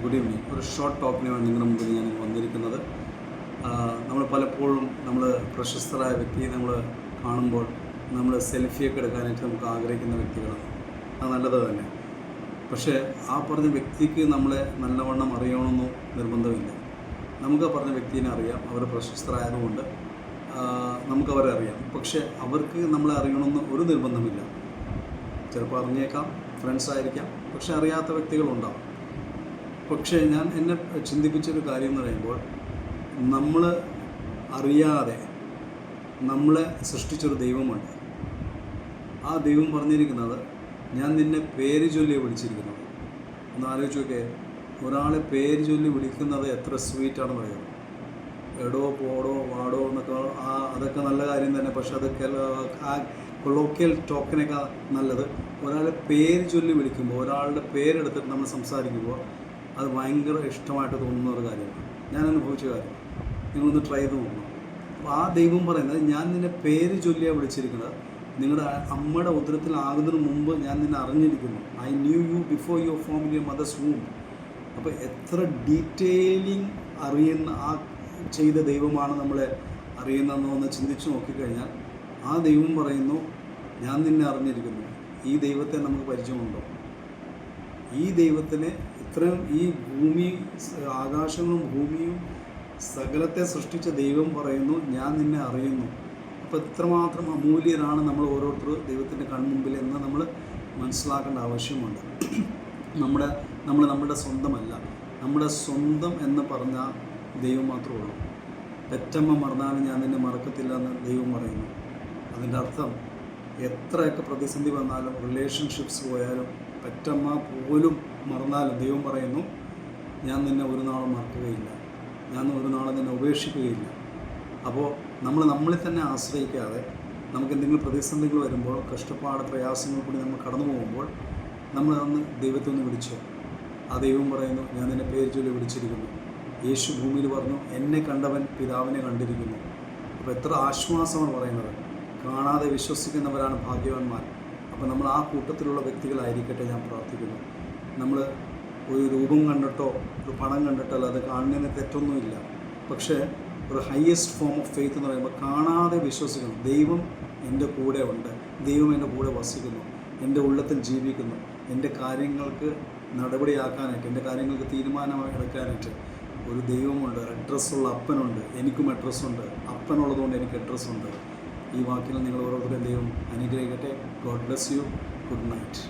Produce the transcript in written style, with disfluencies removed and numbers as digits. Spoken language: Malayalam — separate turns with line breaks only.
Good evening. ഒരു ഷോർട്ട് ടോക്കിനാണ് നിങ്ങളുടെ മുമ്പിൽ ഞാൻ വന്നിരിക്കുന്നത്. നമ്മൾ പലപ്പോഴും നമ്മൾ പ്രശസ്തരായ വ്യക്തിയെ നമ്മൾ കാണുമ്പോൾ നമ്മൾ സെൽഫിയൊക്കെ എടുക്കാനായിട്ട് നമുക്ക് ആഗ്രഹിക്കുന്ന വ്യക്തികളാണ്. അത് നല്ലത് തന്നെ. പക്ഷേ ആ പറഞ്ഞ വ്യക്തിക്ക് നമ്മളെ നല്ലവണ്ണം അറിയണമെന്നോ നിർബന്ധമില്ല. നമുക്ക് പറഞ്ഞ വ്യക്തിനെ അറിയാം, അവർ പ്രശസ്തരായതുകൊണ്ട് നമുക്കവരെ അറിയാം. പക്ഷേ അവർക്ക് നമ്മളെ അറിയണമെന്ന് ഒരു നിർബന്ധമില്ല. ചിലപ്പോൾ അറിഞ്ഞേക്കാം, ഫ്രണ്ട്സ് ആയിരിക്കാം, പക്ഷെ അറിയാത്ത വ്യക്തികളുണ്ടാവും. പക്ഷേ ഞാൻ എന്നെ ചിന്തിപ്പിച്ചൊരു കാര്യം എന്ന് പറയുമ്പോൾ, നമ്മൾ അറിയാതെ നമ്മളെ സൃഷ്ടിച്ചൊരു ദൈവമുണ്ട്. ആ ദൈവം പറഞ്ഞിരിക്കുന്നത്, ഞാൻ നിന്നെ പേര് ചൊല്ലി വിളിച്ചിരിക്കുന്നത്. ഒന്ന് ആലോചിച്ച് നോക്കേ, ഒരാളെ പേര് ചൊല്ലി വിളിക്കുന്നത് എത്ര സ്വീറ്റാണെന്ന് പറയുന്നത്. എടോ പോടോ വാടോ എന്നൊക്കെ അതൊക്കെ നല്ല കാര്യം തന്നെ. പക്ഷെ അതൊക്കെ ആ കൊളോക്കിയൽ ടോക്കിനൊക്കെ നല്ലത് ഒരാളെ പേര് ചൊല്ലി വിളിക്കുമ്പോൾ, ഒരാളുടെ പേരെടുത്തിട്ട് നമ്മൾ സംസാരിക്കുമ്പോൾ അത് ഭയങ്കര ഇഷ്ടമായിട്ട് തോന്നുന്ന ഒരു കാര്യമാണ്. ഞാൻ അനുഭവിച്ച കാര്യം. നിങ്ങളൊന്ന് ട്രൈ ചെയ്ത് നോക്കണം. അപ്പോൾ ആ ദൈവം പറയുന്നത്, ഞാൻ നിന്നെ പേര് ചൊല്ലിയാണ് വിളിച്ചിരിക്കുന്നത്. നിങ്ങളുടെ അമ്മയുടെ ഉദരത്തിലാകുന്നതിന് മുമ്പ് ഞാൻ നിന്നെ അറിഞ്ഞിരിക്കുന്നു. I knew you before your form in your mother's womb. അപ്പോൾ എത്ര ഡീറ്റെയിലിംഗ് അറിയുന്ന ആ ചെയ്ത ദൈവമാണ് നമ്മളെ അറിയുന്നതെന്ന് ഒന്ന് ചിന്തിച്ച് നോക്കിക്കഴിഞ്ഞാൽ, ആ ദൈവം പറയുന്നു, ഞാൻ നിന്നെ അറിഞ്ഞിരിക്കുന്നു. ഈ ദൈവത്തെ നമുക്ക് പരിചയമുണ്ടോ? ഈ ദൈവത്തിന് ഇത്രയും ഈ ഭൂമി, ആകാശങ്ങളും ഭൂമിയും സകലത്തെ സൃഷ്ടിച്ച ദൈവം പറയുന്നു, ഞാൻ നിന്നെ അറിയുന്നു. അപ്പോൾ ഇത്രമാത്രം അമൂല്യരാണ് നമ്മൾ ഓരോരുത്തർ ദൈവത്തിൻ്റെ കൺമുമ്പിൽ എന്ന് നമ്മൾ മനസ്സിലാക്കേണ്ട ആവശ്യമുണ്ട്. നമ്മുടെ സ്വന്തമല്ല. നമ്മുടെ സ്വന്തം എന്ന് പറഞ്ഞാൽ ദൈവം മാത്രമേ ഉള്ളൂ. പെറ്റമ്മ മറന്നാലും ഞാൻ നിന്നെ മറക്കത്തില്ല എന്ന് ദൈവം പറയുന്നു. അതിൻ്റെ അർത്ഥം എത്രയൊക്കെ പ്രതിസന്ധി വന്നാലും, റിലേഷൻഷിപ്സ് പോയാലും, പെറ്റമ്മ പോലും മറന്നാലും ദൈവം പറയുന്നു, ഞാൻ നിന്നെ ഒരു നാളും മറക്കുകയില്ല, ഞാൻ ഒരു നാളും നിന്നെ ഉപേക്ഷിക്കുകയില്ല. അപ്പോൾ നമ്മളിൽ തന്നെ ആശ്രയിക്കാതെ, നമുക്ക് എന്തെങ്കിലും പ്രതിസന്ധികൾ വരുമ്പോൾ, കഷ്ടപ്പാട് പ്രയാസങ്ങൾ കൂടി നമ്മൾ കടന്നു പോകുമ്പോൾ, നമ്മളതൊന്ന് ദൈവത്തെ ഒന്ന് വിളിച്ചോ. ആ ദൈവം പറയുന്നു, ഞാൻ നിന്നെ പേര് ചൊല്ലി വിളിച്ചിരിക്കുന്നു. യേശു ഭൂമിയിൽ പറഞ്ഞു, എന്നെ കണ്ടവൻ പിതാവിനെ കണ്ടിരിക്കുന്നു. അപ്പോൾ എത്ര ആശ്വാസമാണ് പറയുന്നത്. കാണാതെ വിശ്വസിക്കുന്നവരാണ് ഭാഗ്യവാന്മാർ. അപ്പോൾ നമ്മൾ ആ കൂട്ടത്തിലുള്ള വ്യക്തികളായിരിക്കട്ടെ ഞാൻ പ്രാർത്ഥിക്കുന്നു. നമ്മൾ ഒരു രൂപം കണ്ടിട്ടോ ഒരു പണം കണ്ടിട്ടോ അത് കാണുന്നതിന് തെറ്റൊന്നുമില്ല. പക്ഷേ ഒരു ഹയസ്റ്റ് ഫോം ഓഫ് ഫെയ്ത്ത് എന്ന് പറയുമ്പോൾ കാണാതെ വിശ്വസിക്കണം. ദൈവം എൻ്റെ കൂടെ ഉണ്ട്, ദൈവം എൻ്റെ കൂടെ വസിക്കുന്നു, എൻ്റെ ഉള്ളത്തിൽ ജീവിക്കുന്നു. എൻ്റെ കാര്യങ്ങൾക്ക് നടപടിയാക്കാനായിട്ട്, എൻ്റെ കാര്യങ്ങൾക്ക് തീരുമാനം എടുക്കാനായിട്ട് ഒരു ദൈവമുണ്ട്. അഡ്രസ്സുള്ള അപ്പനുണ്ട്, എനിക്കും അഡ്രസ്സുണ്ട്. അപ്പനുള്ളതുകൊണ്ട് എനിക്ക് അഡ്രസ്സുണ്ട്. ഈ വാക്കിൽ നിങ്ങൾ ഓരോരുത്തരും ദൈവം അനുഗ്രഹിക്കട്ടെ. God bless you. Good night.